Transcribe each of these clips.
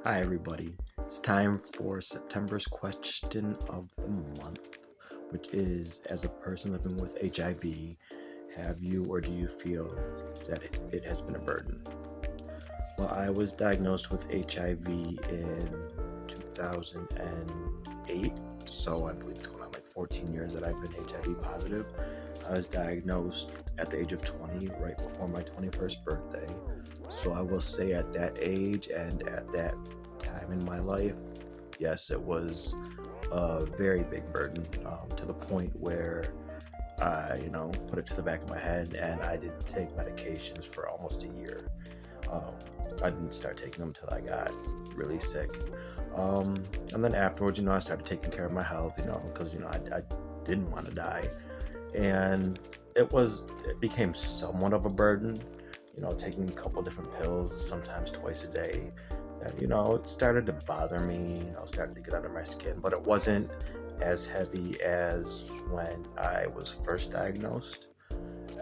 Hi, everybody. It's time for September's question of the month, which is: as a person living with HIV, have you or do you feel that it has been a burden? Well, I was diagnosed with HIV in 2008, so I believe it's going on like 14 years that I've been HIV positive. I was diagnosed at the age of 20, right before my 21st birthday. So I will say at that age and at that time in my life, yes, it was a very big burden, to the point where I put it to the back of my head and I didn't take medications for almost a year. Um, I didn't start taking them until I got really sick. And then afterwards, I started taking care of my health, because, I didn't want to die. And it became somewhat of a burden, taking a couple different pills, sometimes twice a day. And, it started to bother me, started to get under my skin, but it wasn't as heavy as when I was first diagnosed.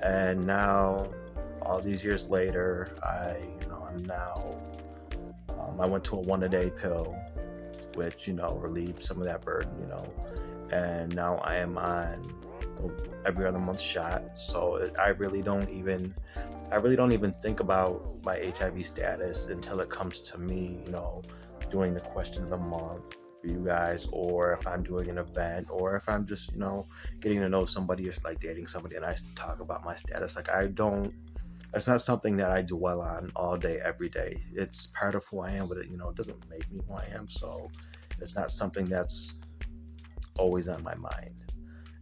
And now, all these years later, I went to a one a day pill, which, relieved some of that burden, and now I am on every other month shot. So I really don't even think about my HIV status until it comes to me, doing the question of the month for you guys, or if I'm doing an event, or if I'm just, getting to know somebody, or like dating somebody, and I talk about my status. Like, it's not something that I dwell on all day, every day. It's part of who I am, but it doesn't make me who I am. So it's not something that's always on my mind.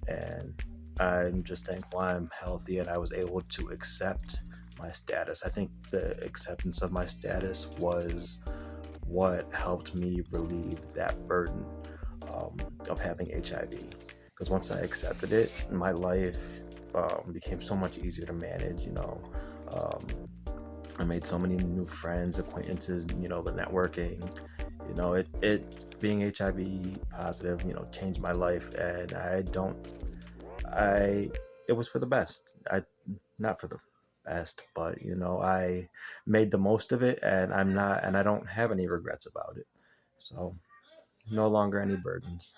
And I'm just thankful I'm healthy and I was able to accept my status. I think the acceptance of my status was what helped me relieve that burden, of having HIV. Because once I accepted it, my life became so much easier to manage. Um, I made so many new friends, acquaintances. The networking. It being HIV positive, changed my life, and I it was for the best. I Not for the best, but I made the most of it, and I don't have any regrets about it. So no longer any burdens.